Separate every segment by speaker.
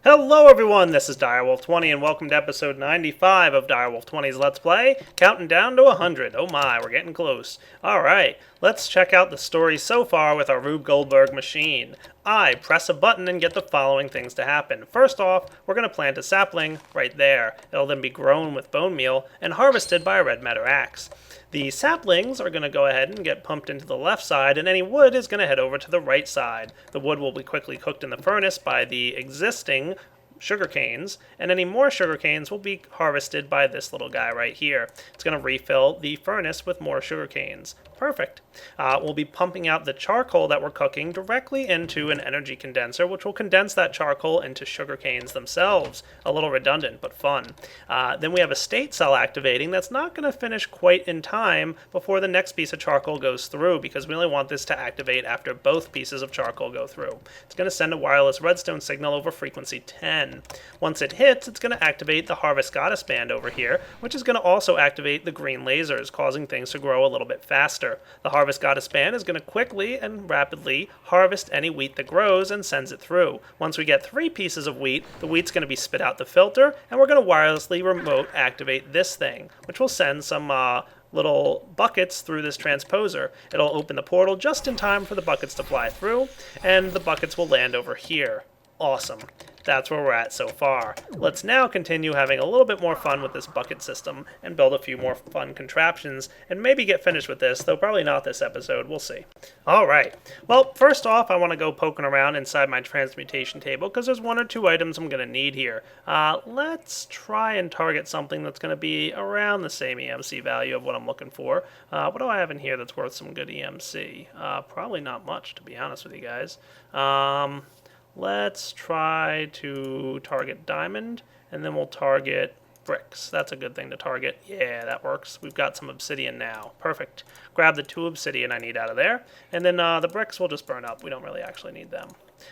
Speaker 1: Hello everyone, this is Direwolf20 and welcome to episode 95 of Direwolf20's Let's Play, counting down to 100. Oh my, we're getting close. Alright, let's check out the story so far with our Rube Goldberg machine. I press a button and get the following things to happen. First off, we're going to plant a sapling right there. It'll then be grown with bone meal and harvested by a red matter axe. The saplings are going to go ahead and get pumped into the left side, and any wood is going to head over to the right side. The wood will be quickly cooked in the furnace by the existing sugar canes, and any more sugar canes will be harvested by this little guy right here. It's going to refill the furnace with more sugar canes. Perfect. We'll be pumping out the charcoal that we're cooking directly into an energy condenser, which will condense that charcoal into sugar canes themselves. A little redundant, but fun. Then we have a state cell activating that's not going to finish quite in time before the next piece of charcoal goes through, because we only want this to activate after both pieces of charcoal go through. It's going to send a wireless redstone signal over frequency 10. Once it hits, it's going to activate the Harvest Goddess band over here, which is going to also activate the green lasers, causing things to grow a little bit faster. The Harvest Goddess band is going to quickly and rapidly harvest any wheat that grows and sends it through. Once we get 3 pieces of wheat, the wheat's going to be spit out the filter, and we're going to wirelessly remote activate this thing, which will send some little buckets through this transposer. It'll open the portal just in time for the buckets to fly through, and the buckets will land over here. Awesome. That's where we're at so far. Let's now continue having a little bit more fun with this bucket system and build a few more fun contraptions and maybe get finished with this, though probably not this episode. We'll see. Alright. Well, first off, I want to go poking around inside my transmutation table because there's 1 or 2 items I'm going to need here. Let's try and target something that's going to be around the same EMC value of what I'm looking for. What do I have in here that's worth some good EMC? Probably not much, to be honest with you guys. Let's try to target diamond, and then we'll target bricks. That's a good thing to target. Yeah, that works. We've got some obsidian now. Perfect. Grab the 2 obsidian I need out of there, and then the bricks will just burn up. We don't really actually need them.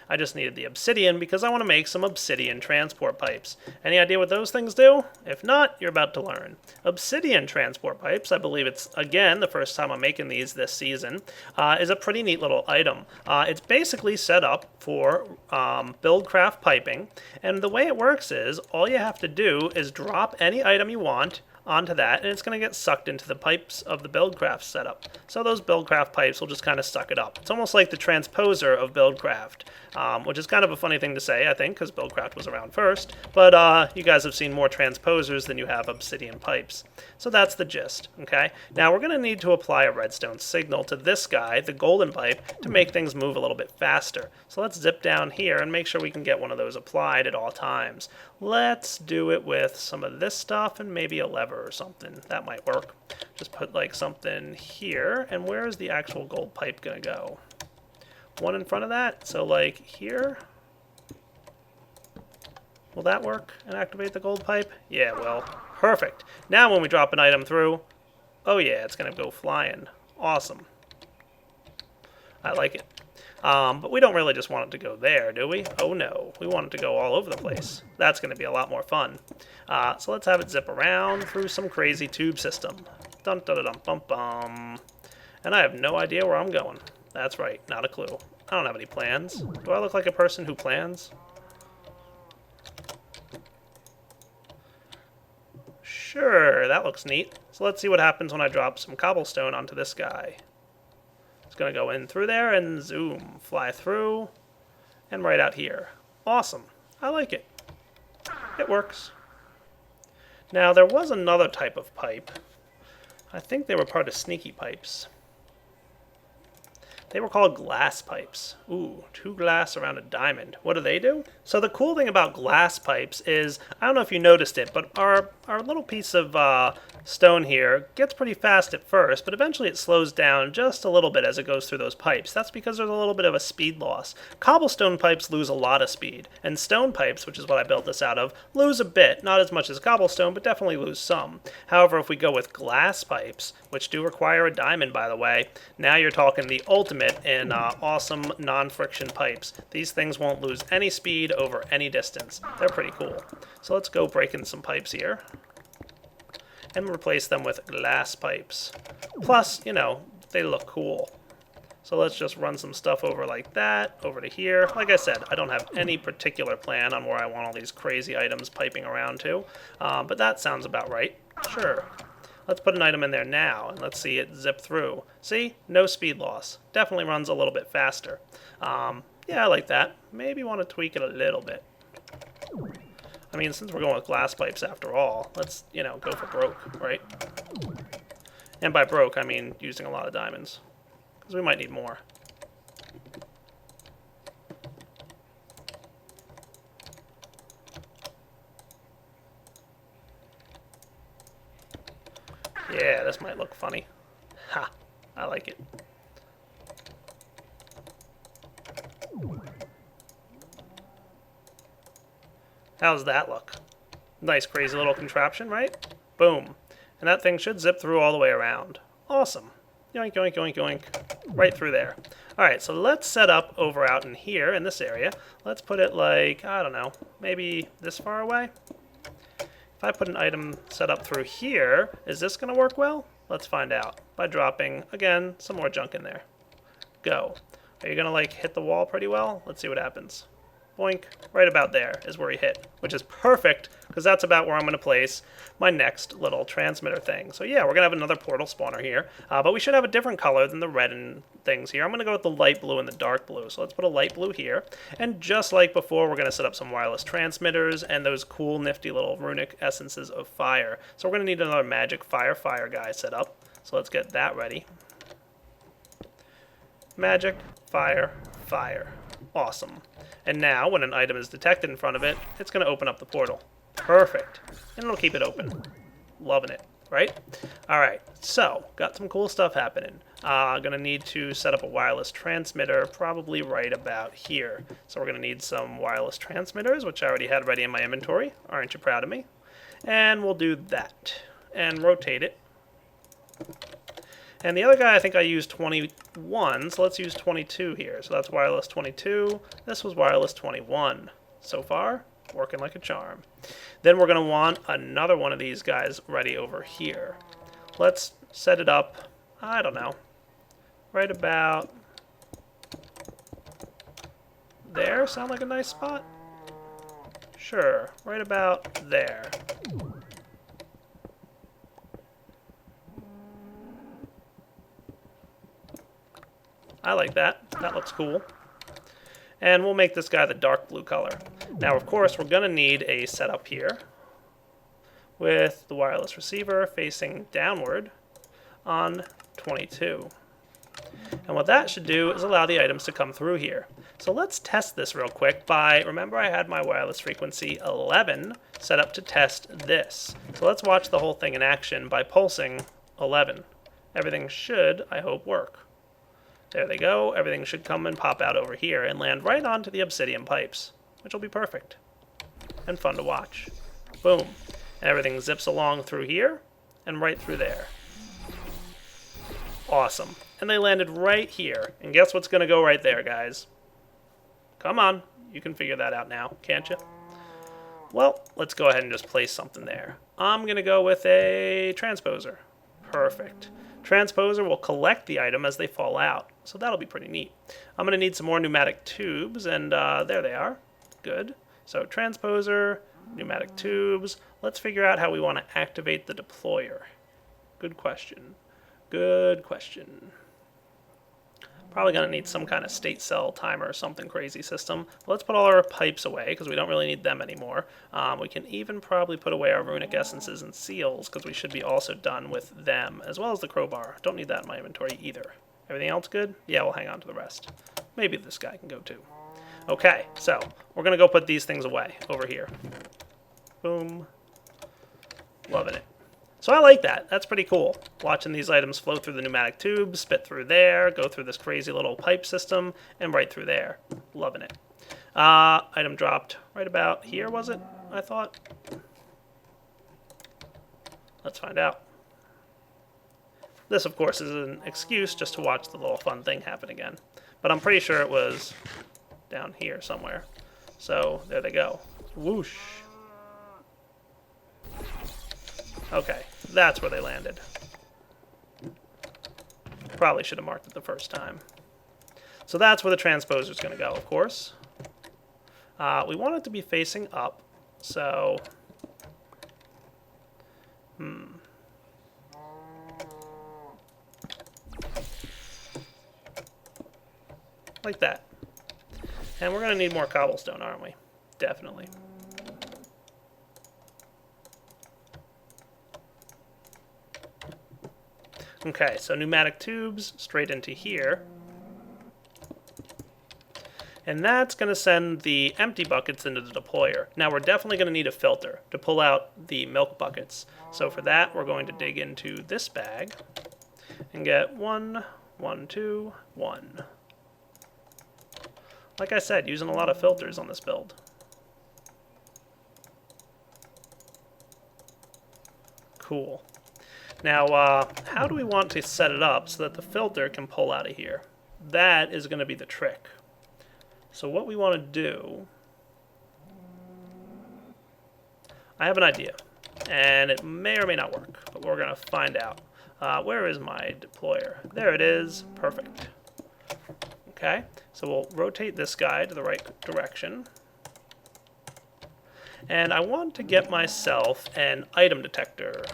Speaker 1: I just needed the obsidian because I want to make some obsidian transport pipes. Any idea what those things do? If not, you're about to learn. Obsidian transport pipes, I believe it's, again, the first time I'm making these this season, is a pretty neat little item. It's basically set up for buildcraft piping, and the way it works is all you have to do is drop any item you want onto that, and it's going to get sucked into the pipes of the Buildcraft setup. So those Buildcraft pipes will just kind of suck it up. It's almost like the transposer of Buildcraft, which is kind of a funny thing to say, I think, because Buildcraft was around first, but you guys have seen more transposers than you have obsidian pipes. So that's the gist, okay? Now we're going to need to apply a redstone signal to this guy, the golden pipe, to make things move a little bit faster. So let's zip down here and make sure we can get one of those applied at all times. Let's do it with some of this stuff and maybe a lever or something. That might work. Just put like something here, and where is the actual gold pipe gonna go? One in front of that, so like here. Will that work and activate the gold pipe? Yeah, it will. Perfect. Now when we drop an item through, oh yeah, it's gonna go flying. Awesome. I like it. But we don't really just want it to go there, do we? Oh no, we want it to go all over the place. That's going to be a lot more fun. So let's have it zip around through some crazy tube system. Dun dun dun dun bum bum. And I have no idea where I'm going. That's right, not a clue. I don't have any plans. Do I look like a person who plans? Sure, that looks neat. So let's see what happens when I drop some cobblestone onto this guy. Going to go in through there and zoom, fly through, and right out here. Awesome. I like it. It works. Now, there was another type of pipe. I think they were part of sneaky pipes. They were called glass pipes. Ooh, 2 glass around a diamond. What do they do? So the cool thing about glass pipes is, I don't know if you noticed it, but our little piece of stone here gets pretty fast at first, but eventually it slows down just a little bit as it goes through those pipes. That's because there's a little bit of a speed loss. Cobblestone pipes lose a lot of speed, and stone pipes, which is what I built this out of, lose a bit. Not as much as cobblestone, but definitely lose some. However, if we go with glass pipes, which do require a diamond, by the way, now you're talking the ultimate in awesome non-friction pipes. These things won't lose any speed over any distance. They're pretty cool. So let's go break in some pipes here and replace them with glass pipes. Plus, you know, they look cool. So let's just run some stuff over like that, over to here. Like I said, I don't have any particular plan on where I want all these crazy items piping around to, but that sounds about right. Sure. Let's put an item in there now, and let's see it zip through. See? No speed loss. Definitely runs a little bit faster. Yeah, I like that. Maybe want to tweak it a little bit. I mean, since we're going with glass pipes after all, let's, you know, go for broke, right? And by broke, I mean using a lot of diamonds. Because we might need more. Yeah, this might look funny. Ha! I like it. How's that look? Nice crazy little contraption, right? Boom. And that thing should zip through all the way around. Awesome. Yoink, yoink, yoink, yoink. Right through there. Alright, so let's set up over out in here, in this area. Let's put it like, I don't know, maybe this far away? If I put an item set up through here, is this going to work well? Let's find out by dropping, again, some more junk in there. Go. Are you going to, like, hit the wall pretty well? Let's see what happens. Boink. Right about there is where he hit, which is perfect, because that's about where I'm going to place my next little transmitter thing. So yeah, we're going to have another portal spawner here, but we should have a different color than the red and things here. I'm going to go with the light blue and the dark blue. So let's put a light blue here, and just like before, we're going to set up some wireless transmitters and those cool, nifty little runic essences of fire. So we're going to need another magic fire guy set up. So let's get that ready. Magic, fire. Awesome. And now, when an item is detected in front of it, it's going to open up the portal. Perfect. And it'll keep it open. Loving it, right? Alright, so, got some cool stuff happening. Going to need to set up a wireless transmitter, probably right about here. So we're going to need some wireless transmitters, which I already had ready in my inventory. Aren't you proud of me? And we'll do that. And rotate it. And the other guy, I think I used 21, so let's use 22 here. So that's wireless 22. This was wireless 21. So far, working like a charm. Then we're going to want another one of these guys ready over here. Let's set it up, I don't know, right about there. Sound like a nice spot? Sure, right about there. I like that. That looks cool. And we'll make this guy the dark blue color. Now, of course, we're going to need a setup here with the wireless receiver facing downward on 22. And what that should do is allow the items to come through here. So let's test this real quick by, remember I had my wireless frequency 11 set up to test this. So let's watch the whole thing in action by pulsing 11. Everything should, I hope, work. There they go. Everything should come and pop out over here and land right onto the obsidian pipes, which will be perfect and fun to watch. Boom. And everything zips along through here and right through there. Awesome. And they landed right here. And guess what's going to go right there, guys? Come on. You can figure that out now, can't you? Well, let's go ahead and just place something there. I'm going to go with a transposer. Perfect. Transposer will collect the item as they fall out, so that'll be pretty neat. I'm going to need some more pneumatic tubes, and there they are. Good. So transposer, pneumatic tubes. Let's figure out how we want to activate the deployer. Good question. Good question. Probably going to need some kind of state cell timer or something crazy system. Let's put all our pipes away because we don't really need them anymore. We can even probably put away our runic essences and seals because we should be also done with them, as well as the crowbar. Don't need that in my inventory either. Everything else good? Yeah, we'll hang on to the rest. Maybe this guy can go too. Okay, so we're going to go put these things away over here. Boom. Loving it. So I like that. That's pretty cool. Watching these items flow through the pneumatic tubes, spit through there, go through this crazy little pipe system, and right through there. Loving it. Item dropped right about here, was it? I thought. Let's find out. This, of course, is an excuse just to watch the little fun thing happen again. But I'm pretty sure it was down here somewhere. So there they go. Whoosh. Okay, that's where they landed. Probably should have marked it the first time. So that's where the transposer is going to go, of course. We want it to be facing up, so... Like that. And we're going to need more cobblestone, aren't we? Definitely. Okay, so pneumatic tubes straight into here. And that's going to send the empty buckets into the deployer. Now we're definitely going to need a filter to pull out the milk buckets. So for that, we're going to dig into this bag and get 1, 1, 2, 1. Like I said, using a lot of filters on this build. Cool. Now, how do we want to set it up so that the filter can pull out of here? That is going to be the trick. So what we want to do... I have an idea, and it may or may not work, but we're going to find out. Where is my deployer? There it is. Perfect. Okay, so we'll rotate this guy to the right direction. And I want to get myself an item detector.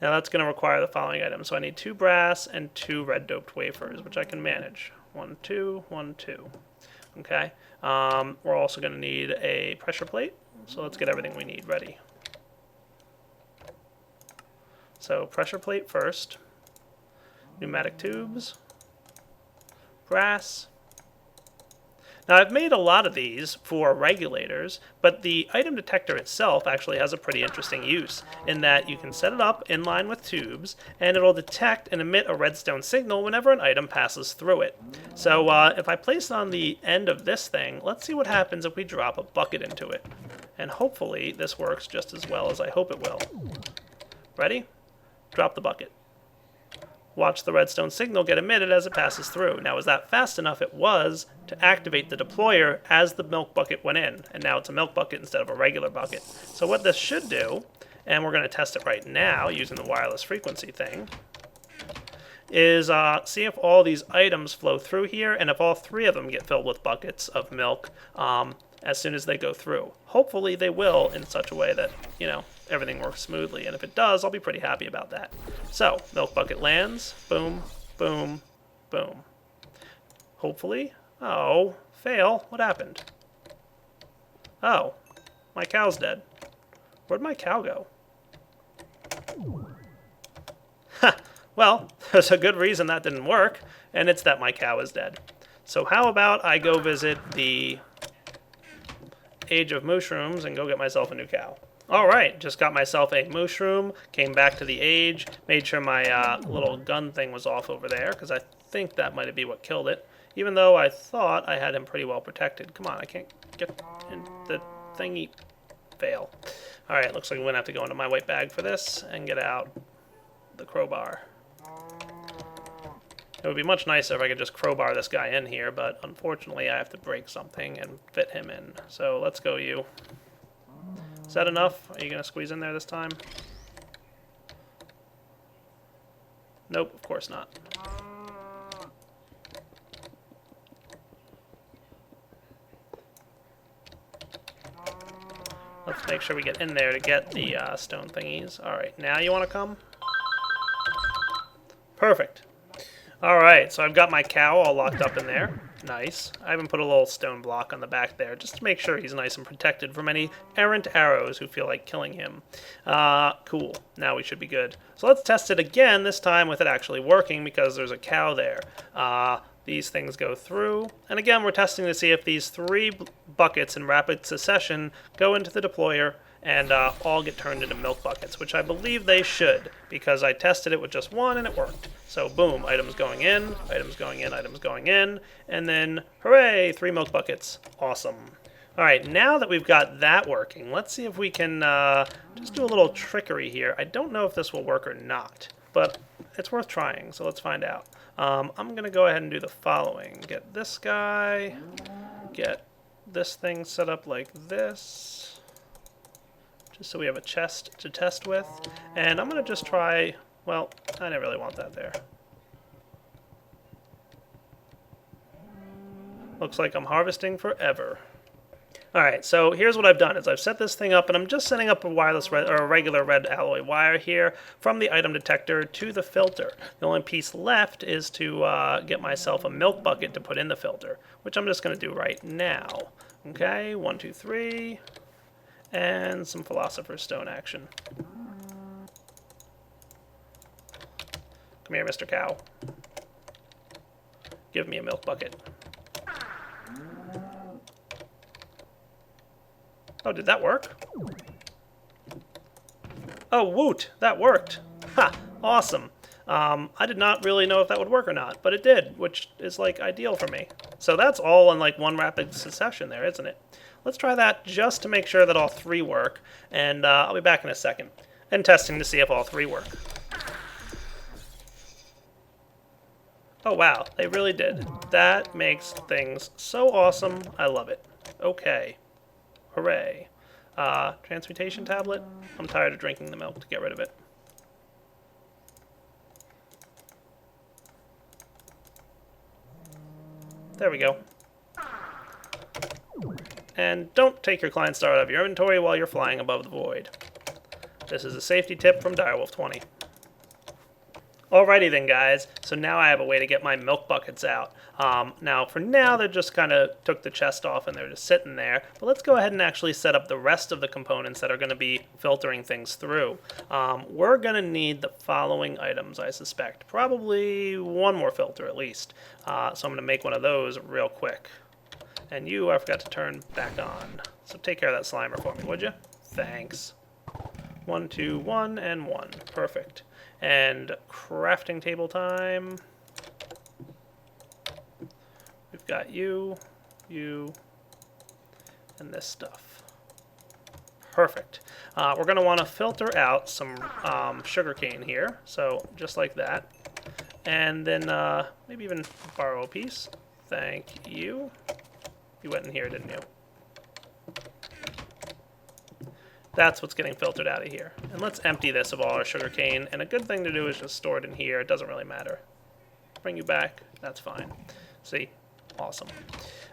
Speaker 1: Now that's going to require the following items. So I need 2 brass and 2 red doped wafers, which I can manage. 1, 2, 1, 2. Okay, we're also going to need a pressure plate. So let's get everything we need ready. So pressure plate first, pneumatic tubes, brass. Now I've made a lot of these for regulators, but the item detector itself actually has a pretty interesting use in that you can set it up in line with tubes and it'll detect and emit a redstone signal whenever an item passes through it. So if I place it on the end of this thing, let's see what happens if we drop a bucket into it. And hopefully this works just as well as I hope it will. Ready? Drop the bucket. Watch the redstone signal get emitted as it passes through. Now, is that fast enough? It was to activate the deployer as the milk bucket went in. And now it's a milk bucket instead of a regular bucket. So what this should do, and we're going to test it right now using the wireless frequency thing, is see if all these items flow through here and if all 3 of them get filled with buckets of milk as soon as they go through. Hopefully they will in such a way that, you know, everything works smoothly. And if it does, I'll be pretty happy about that. So, milk bucket lands. Boom, boom, boom. Hopefully. Oh, fail. What happened? Oh, my cow's dead. Where'd my cow go? Ha! Well, there's a good reason that didn't work, and it's that my cow is dead. So how about I go visit the Age of Mushrooms and go get myself a new cow. Alright, just got myself a mushroom, came back to the age, made sure my little gun thing was off over there, because I think that might be what killed it, even though I thought I had him pretty well protected. Come on, I can't get in the thingy. Fail. Alright, looks like I'm going to have to go into my white bag for this and get out the crowbar. It would be much nicer if I could just crowbar this guy in here, but unfortunately I have to break something and fit him in. So let's go, you. Is that enough? Are you going to squeeze in there this time? Nope, of course not. Let's make sure we get in there to get the stone thingies. Alright, now you want to come? Perfect. Alright, so I've got my cow all locked up in there. Nice. I even put a little stone block on the back there just to make sure he's nice and protected from any errant arrows who feel like killing him. Cool. Now we should be good. So let's test it again, this time with it actually working because there's a cow there. These things go through. And again, we're testing to see if these 3 buckets in rapid succession go into the deployer and all get turned into milk buckets, which I believe they should, because I tested it with just 1 and it worked. So boom, items going in, items going in, items going in, and then hooray, 3 milk buckets. Awesome. Alright, now that we've got that working, let's see if we can just do a little trickery here. I don't know if this will work or not, but it's worth trying, so let's find out. I'm going to go ahead and do the following. Get this guy, get this thing set up like this, just so we have a chest to test with. And I'm going to just try, well, I didn't really want that there. Looks like I'm harvesting forever. Alright, so here's what I've done is I've set this thing up, and I'm just setting up a wireless red, or a regular red alloy wire here from the item detector to the filter. The only piece left is to get myself a milk bucket to put in the filter, which I'm just going to do right now. Okay, 1, 2, 3, and some Philosopher's Stone action. Come here, Mr. Cow. Give me a milk bucket. Oh, did that work? Oh, woot! That worked! Ha! Awesome! I did not really know if that would work or not, but it did, which is, like, ideal for me. So that's all in, like, one rapid succession there, isn't it? Let's try that just to make sure that all three work, and I'll be back in a second. And testing to see if all three work. Oh, wow, they really did. That makes things so awesome. I love it. Okay. Hooray. Transmutation tablet? I'm tired of drinking the milk to get rid of it. There we go. And don't take your client star out of your inventory while you're flying above the void. This is a safety tip from Direwolf20. Alrighty then, guys, so now I have a way to get my milk buckets out. Now, for now, they just kind of took the chest off and they're just sitting there. But let's go ahead and actually set up the rest of the components that are going to be filtering things through. We're going to need the following items, I suspect. Probably one more filter at least. So I'm going to make one of those real quick. And you, I forgot to turn back on. So take care of that Slimer for me, would you? Thanks. 1, 2, 1, and 1. Perfect. And crafting table time. We've got you, and this stuff. Perfect. We're going to want to filter out some sugarcane here, so just like that. And then maybe even borrow a piece. Thank you. You went in here, didn't you? That's what's getting filtered out of here. And let's empty this of all our sugarcane. And a good thing to do is just store it in here. It doesn't really matter. Bring you back. That's fine. See? Awesome.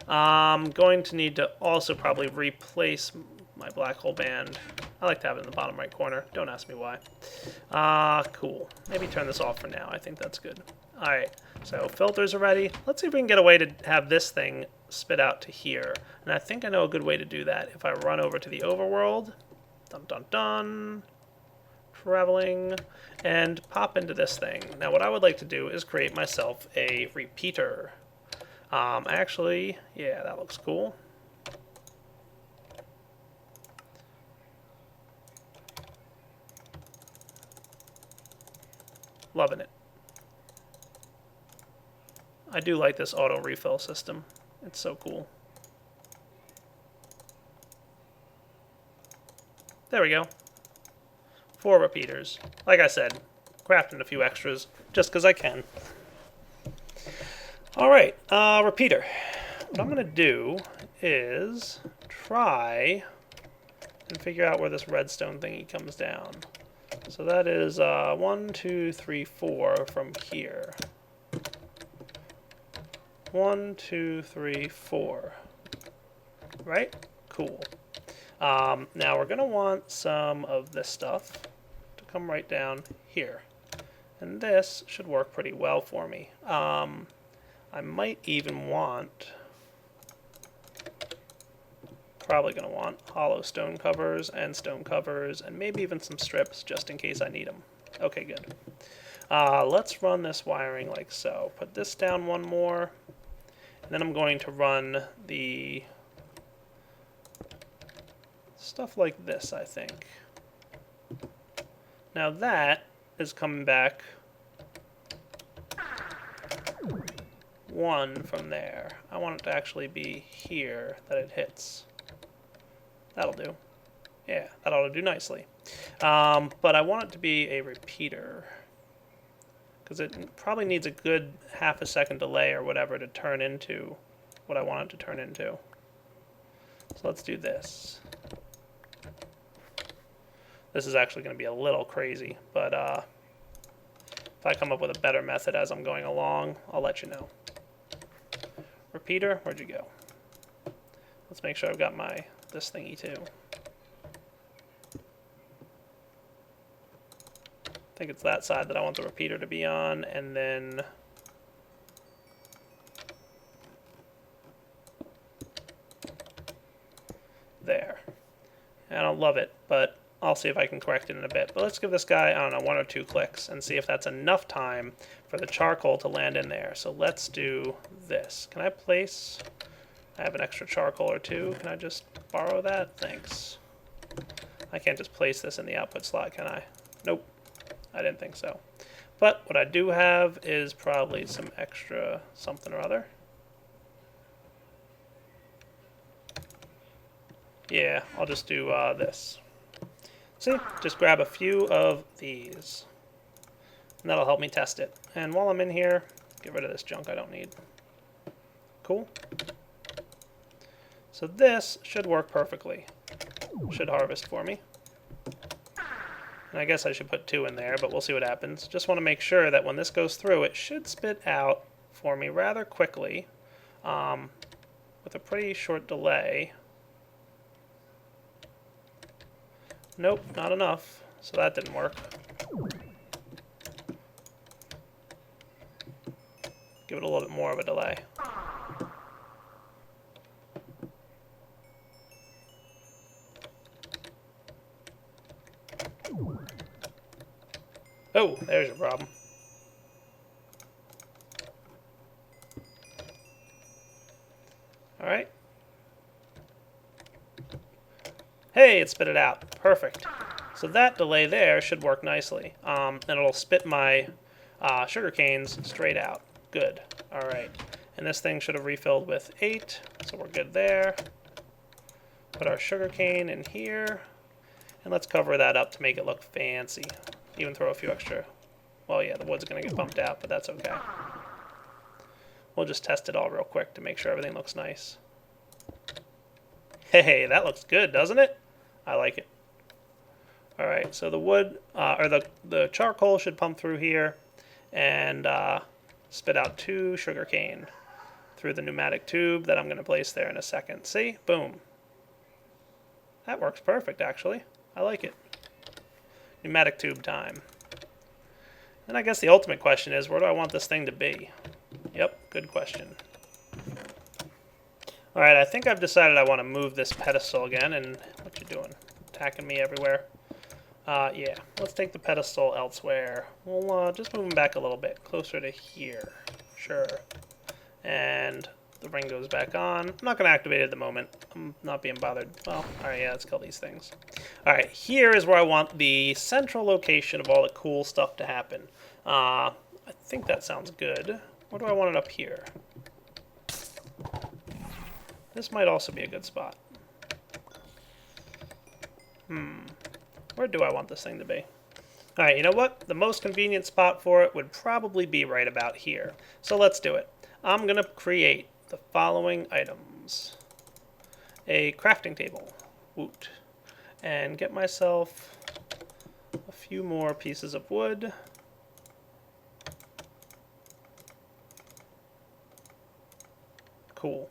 Speaker 1: I'm going to need to also probably replace my black hole band. I like to have it in the bottom right corner. Don't ask me why. Cool. Maybe turn this off for now. I think that's good. Alright, so filters are ready. Let's see if we can get a way to have this thing spit out to here. And I think I know a good way to do that. If I run over to the overworld, dun dun dun, traveling, and pop into this thing. Now what I would like to do is create myself a repeater. Actually, yeah, that looks cool. Loving it. I do like this auto refill system. It's so cool. There we go. 4 repeaters. Like I said, crafting a few extras just because I can. Alright, repeater. What I'm going to do is try and figure out where this redstone thingy comes down. So that is 1, 2, 3, 4 from here. 1, 2, 3, 4. Right? Cool. Now we're going to want some of this stuff to come right down here. And this should work pretty well for me. I might even want, probably going to want hollow stone covers and maybe even some strips just in case I need them. Okay, good. Let's run this wiring like so. Put this down one more, and then I'm going to run the stuff like this, I think. Now that is coming back 1 from there. I want it to actually be here that it hits. That'll do. Yeah, that ought to do nicely. But I want it to be a repeater, because it probably needs a good half a second delay or whatever to turn into what I want it to turn into. So let's do this. This is actually going to be a little crazy, but if I come up with a better method as I'm going along, I'll let you know. Repeater, where'd you go? Let's make sure I've got this thingy too. I think it's that side that I want the repeater to be on, and then there. I don't love it, but I'll see if I can correct it in a bit. But let's give this guy, I don't know, 1 or 2 clicks and see if that's enough time for the charcoal to land in there. So let's do this. Can I place... I have an extra charcoal or 2. Can I just borrow that? Thanks. I can't just place this in the output slot, can I? Nope. I didn't think so. But what I do have is probably some extra something or other. Yeah, I'll just do this. See, just grab a few of these. And that'll help me test it. And while I'm in here, get rid of this junk I don't need. Cool. So this should work perfectly. Should harvest for me. And I guess I should put 2 in there, but we'll see what happens. Just want to make sure that when this goes through, it should spit out for me rather quickly, with a pretty short delay. Nope, not enough. So that didn't work. Give it a little bit more of a delay. Oh, there's your problem. Alright. Hey, it spit it out. Perfect. So that delay there should work nicely. And it'll spit my sugar canes straight out. Good. Alright. And this thing should have refilled with 8, so we're good there. Put our sugar cane in here. And let's cover that up to make it look fancy. Even throw a few extra... Well, yeah, the wood's going to get bumped out, but that's okay. We'll just test it all real quick to make sure everything looks nice. Hey, that looks good, doesn't it? I like it. Alright, so the wood, or the charcoal should pump through here and spit out 2 sugar cane through the pneumatic tube that I'm going to place there in a second. See? Boom. That works perfect, actually. I like it. Pneumatic tube time. And I guess the ultimate question is, where do I want this thing to be? Yep, good question. Alright, I think I've decided I want to move this pedestal again, and what you doing? Attacking me everywhere? Yeah, let's take the pedestal elsewhere. We'll just move him back a little bit, closer to here. Sure. And the ring goes back on. I'm not going to activate it at the moment. I'm not being bothered. Well, alright, yeah, let's kill these things. Alright, here is where I want the central location of all the cool stuff to happen. I think that sounds good. Where do I want it up here? This might also be a good spot. Where do I want this thing to be? Alright, you know what? The most convenient spot for it would probably be right about here. So let's do it. I'm going to create the following items. A crafting table. Woot. And get myself a few more pieces of wood. Cool.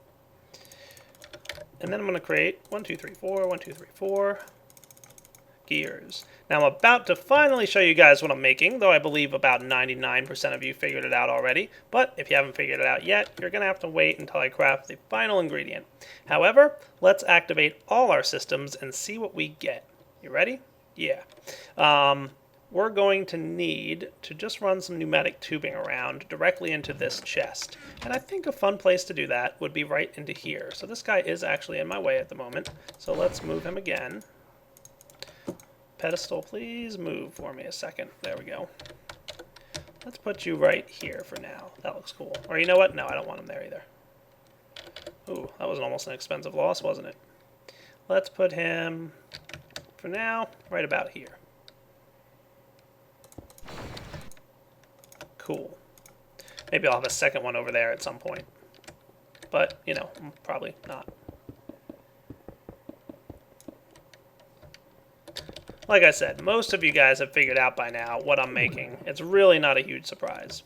Speaker 1: And then I'm going to create 1, 2, 3, 4, 1, 2, 3, 4 gears. Now I'm about to finally show you guys what I'm making, though I believe about 99% of you figured it out already. But if you haven't figured it out yet, you're going to have to wait until I craft the final ingredient. However, let's activate all our systems and see what we get. You ready? Yeah. We're going to need to just run some pneumatic tubing around directly into this chest. And I think a fun place to do that would be right into here. So this guy is actually in my way at the moment. So let's move him again. Pedestal, please move for me a second. There we go. Let's put you right here for now. That looks cool. Or you know what? No, I don't want him there either. Ooh, that was almost an expensive loss, wasn't it? Let's put him, for now, right about here. Cool. Maybe I'll have a second one over there at some point. But, you know, probably not. Like I said, most of you guys have figured out by now what I'm making. It's really not a huge surprise.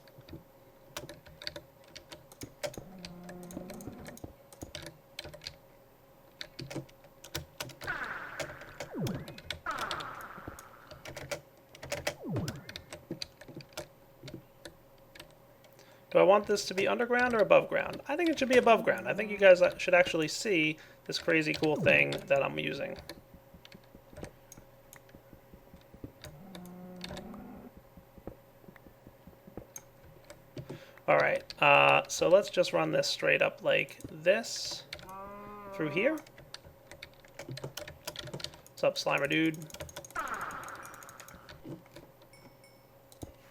Speaker 1: Do I want this to be underground or above ground? I think it should be above ground. I think you guys should actually see this crazy cool thing that I'm using. Alright, so let's just run this straight up like this through here. What's up, Slimer dude?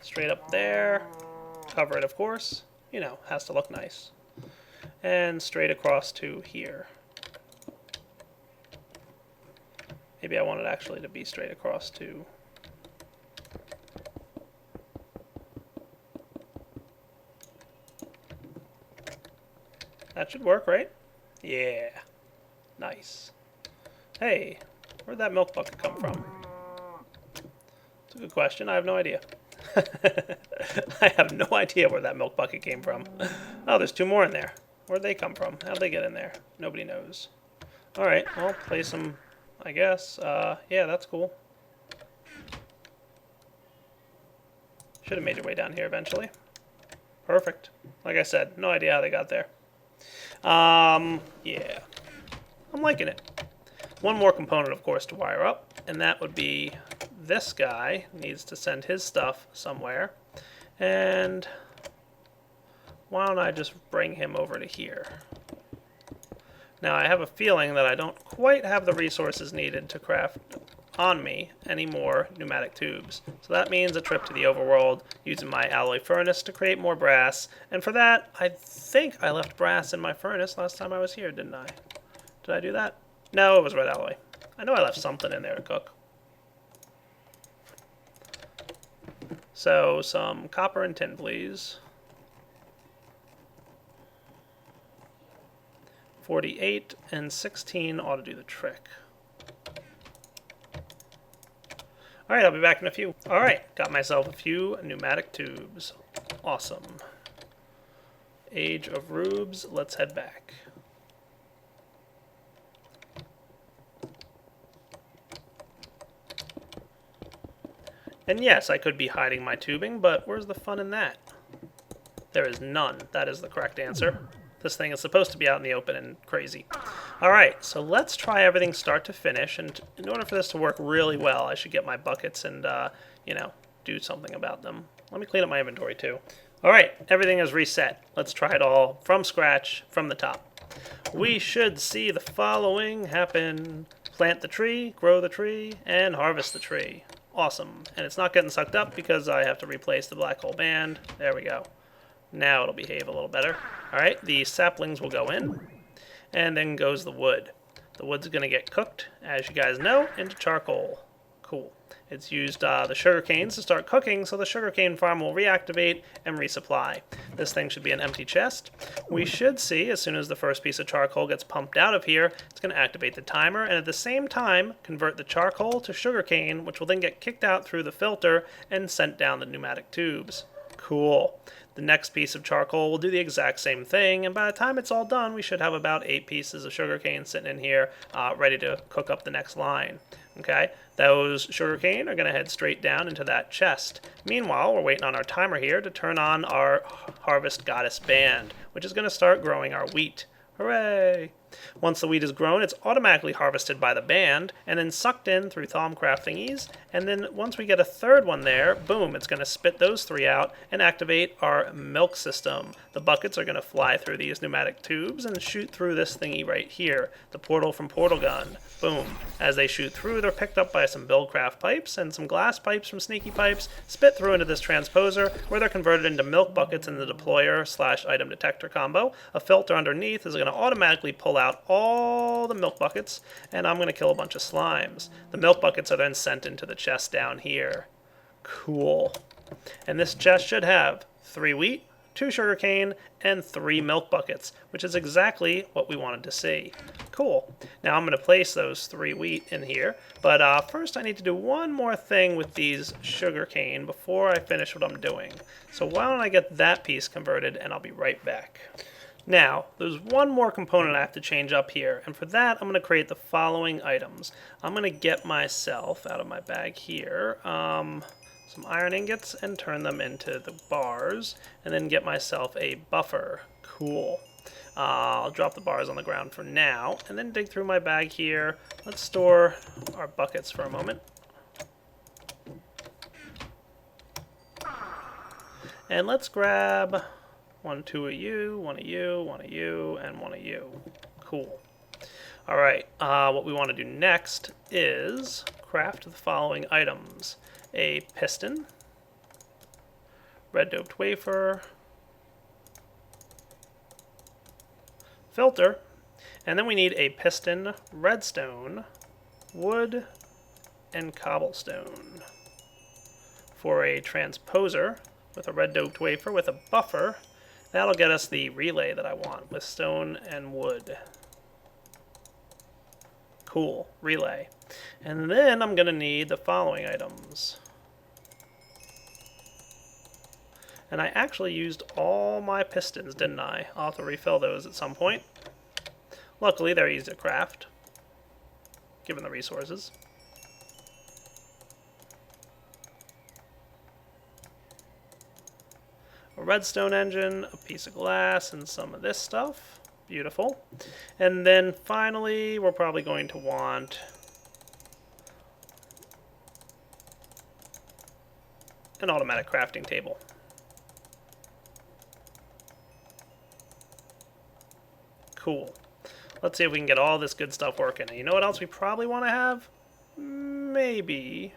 Speaker 1: Straight up there. Cover it, of course. You know, has to look nice. And straight across to here. Maybe I want it actually to be straight across to... That should work, right? Yeah. Nice. Hey, where'd that milk bucket come from? It's a good question. I have no idea. I have no idea where that milk bucket came from. Oh, there's two more in there. Where'd they come from? How'd they get in there? Nobody knows. Alright, I'll place them, I guess. Yeah, that's cool. Should have made your way down here eventually. Perfect. Like I said, no idea how they got there. Yeah. I'm liking it. One more component, of course, to wire up, and that would be this guy needs to send his stuff somewhere. And why don't I just bring him over to here? Now, I have a feeling that I don't quite have the resources needed to craft on me any more pneumatic tubes. So that means a trip to the overworld using my alloy furnace to create more brass. And for that, I think I left brass in my furnace last time I was here, didn't I? Did I do that? No, it was red alloy. I know I left something in there to cook. So, some copper and tin, please. 48 and 16 ought to do the trick. Alright, I'll be back in a few. Alright, got myself a few pneumatic tubes. Awesome. Age of Rubes, let's head back. And yes, I could be hiding my tubing, but where's the fun in that? There is none. That is the correct answer. This thing is supposed to be out in the open and crazy. Alright, so let's try everything start to finish, and in order for this to work really well, I should get my buckets and, you know, do something about them. Let me clean up my inventory too. Alright, everything is reset. Let's try it all from scratch, from the top. We should see the following happen. Plant the tree, grow the tree, and harvest the tree. Awesome. And it's not getting sucked up because I have to replace the black hole band. There we go. Now it'll behave a little better. Alright, the saplings will go in, and then goes the wood. The wood's going to get cooked, as you guys know, into charcoal. Cool. It's used the sugar canes to start cooking, so the sugarcane farm will reactivate and resupply. This thing should be an empty chest. We should see, as soon as the first piece of charcoal gets pumped out of here, it's going to activate the timer, and at the same time, convert the charcoal to sugarcane, which will then get kicked out through the filter and sent down the pneumatic tubes. Cool. The next piece of charcoal will do the exact same thing, and by the time it's all done, we should have about 8 pieces of sugarcane sitting in here, ready to cook up the next line. Okay, those sugarcane are going to head straight down into that chest. Meanwhile, we're waiting on our timer here to turn on our Harvest Goddess band, which is going to start growing our wheat. Hooray! Once the wheat is grown, it's automatically harvested by the band and then sucked in through Thaumcraft thingies. And then once we get a third one there, boom, it's going to spit those 3 out and activate our milk system. The buckets are going to fly through these pneumatic tubes and shoot through this thingy right here, the portal from Portal Gun. Boom. As they shoot through, they're picked up by some Buildcraft pipes and some glass pipes from Sneaky Pipes, spit through into this transposer, where they're converted into milk buckets in the deployer/item detector combo. A filter underneath is going to automatically pull out all the milk buckets, and I'm going to kill a bunch of slimes. The milk buckets are then sent into the chest down here. Cool. And this chest should have 3 wheat, 2 sugarcane, and 3 milk buckets, which is exactly what we wanted to see. Cool. Now I'm going to place those 3 wheat in here, but first I need to do one more thing with these sugarcane before I finish what I'm doing. So why don't I get that piece converted, and I'll be right back. Now, there's one more component I have to change up here, and for that I'm going to create the following items. I'm going to get myself out of my bag here some iron ingots and turn them into the bars, and then get myself a buffer. Cool. I'll drop the bars on the ground for now, and then dig through my bag here. Let's store our buckets for a moment. And let's grab 1, 2 of you, 1 of you, 1 of you, and 1 of you. Cool. Alright, what we want to do next is craft the following items. A piston, red doped wafer, filter, and then we need a piston, redstone, wood, and cobblestone. For a transposer with a red doped wafer with a buffer, that'll get us the relay that I want with stone and wood. Cool, relay. And then I'm going to need the following items. And I actually used all my pistons, didn't I? I'll have to refill those at some point. Luckily, they're easy to craft, given the resources. A redstone engine, a piece of glass, and some of this stuff. Beautiful. And then finally, we're probably going to want an automatic crafting table. Cool. Let's see if we can get all this good stuff working. And you know what else we probably want to have? Maybe.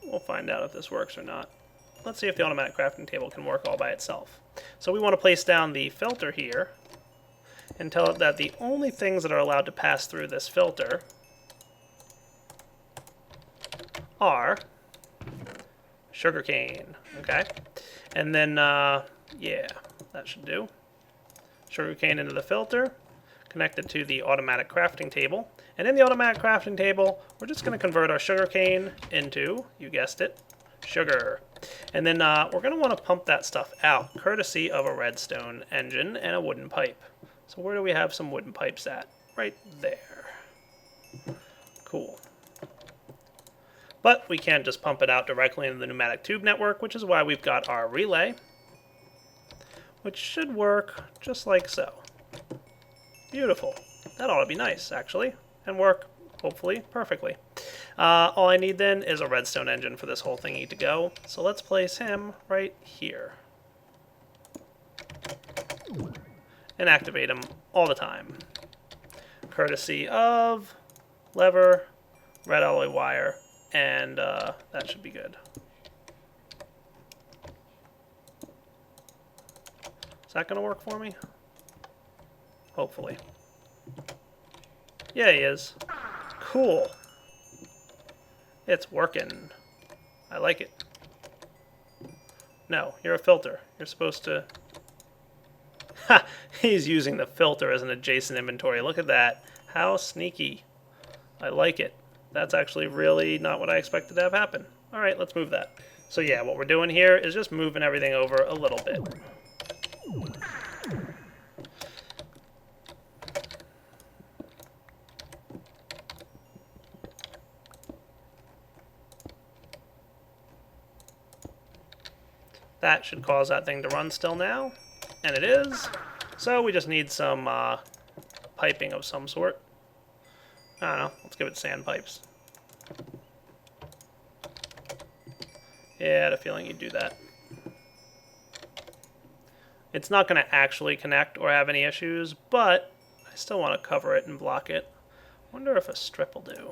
Speaker 1: We'll find out if this works or not. Let's see if the automatic crafting table can work all by itself. So we want to place down the filter here and tell it that the only things that are allowed to pass through this filter are sugarcane. Okay? And then, yeah, that should do. Sugarcane into the filter, connected to the automatic crafting table. And in the automatic crafting table, we're just going to convert our sugarcane into, you guessed it, sugar. And then we're going to want to pump that stuff out, courtesy of a redstone engine and a wooden pipe. So where do we have some wooden pipes at? Right there. Cool. But we can't just pump it out directly into the pneumatic tube network, which is why we've got our relay, which should work just like so. Beautiful. That ought to be nice, actually, and work, hopefully, perfectly. All I need then is a redstone engine for this whole thingy to go, so let's place him right here. And activate him all the time. Courtesy of lever, red alloy wire, and that should be good. Is that going to work for me? Hopefully. Yeah, he is. Cool. It's working. I like it. No, you're a filter. You're supposed to... Ha! He's using the filter as an adjacent inventory. Look at that. How sneaky. I like it. That's actually really not what I expected to have happen. Alright, let's move that. So yeah, what we're doing here is just moving everything over a little bit. That should cause that thing to run still now, and it is. So we just need some piping of some sort. I don't know, let's give it sand pipes. Yeah, I had a feeling you'd do that. It's not going to actually connect or have any issues, but I still want to cover it and block it. Wonder if a strip will do.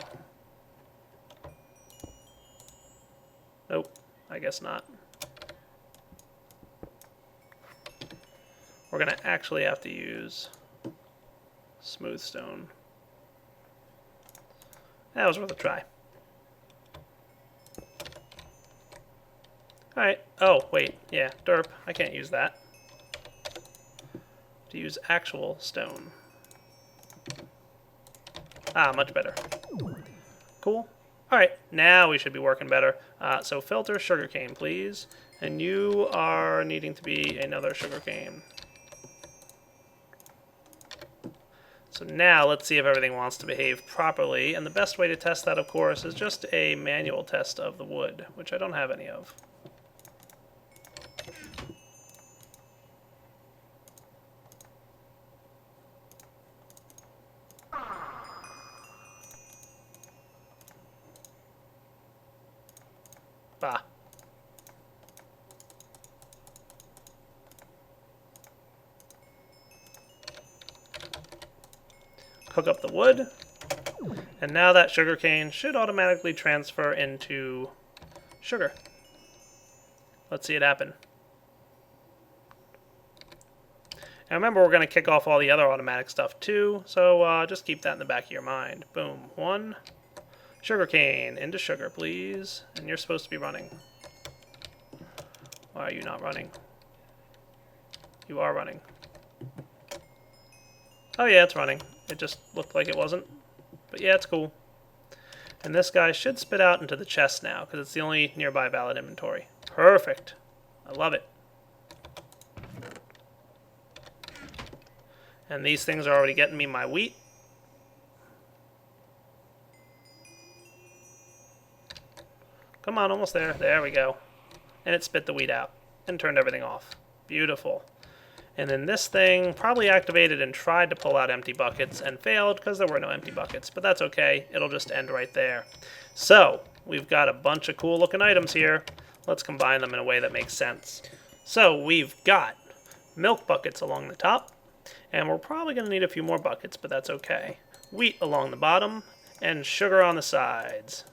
Speaker 1: Nope, I guess not. We're going to actually have to use smooth stone. That was worth a try. Alright. Oh, wait. Yeah, derp. I can't use that. To use actual stone. Ah, much better. Cool. Alright, now we should be working better. So filter sugarcane, please. And you are needing to be another sugarcane. So now let's see if everything wants to behave properly. And the best way to test that, of course, is just a manual test of the wood, which I don't have any of. Bah. Hook up the wood. And now that sugarcane should automatically transfer into sugar. Let's see it happen. And remember, we're going to kick off all the other automatic stuff too, so just keep that in the back of your mind. Boom. 1. Sugarcane into sugar, please. And you're supposed to be running. Why are you not running? You are running. Oh yeah, it's running. It just looked like it wasn't. But yeah, it's cool. And this guy should spit out into the chest now, because it's the only nearby valid inventory. Perfect. I love it. And these things are already getting me my wheat. Come on, almost there. There we go. And it spit the wheat out and turned everything off. Beautiful. And then this thing probably activated and tried to pull out empty buckets and failed because there were no empty buckets. But that's okay. It'll just end right there. So we've got a bunch of cool looking items here. Let's combine them in a way that makes sense. So we've got milk buckets along the top. And we're probably going to need a few more buckets, but that's okay. Wheat along the bottom and sugar on the sides.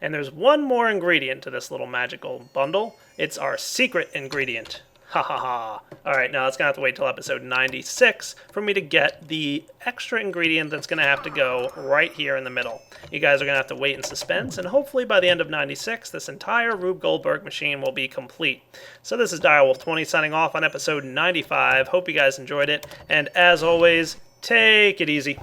Speaker 1: And there's one more ingredient to this little magical bundle. It's our secret ingredient. Ha ha ha. Alright, now it's going to have to wait till episode 96 for me to get the extra ingredient that's going to have to go right here in the middle. You guys are going to have to wait in suspense, and hopefully by the end of 96, this entire Rube Goldberg machine will be complete. So this is Direwolf20 signing off on episode 95. Hope you guys enjoyed it, and as always, take it easy.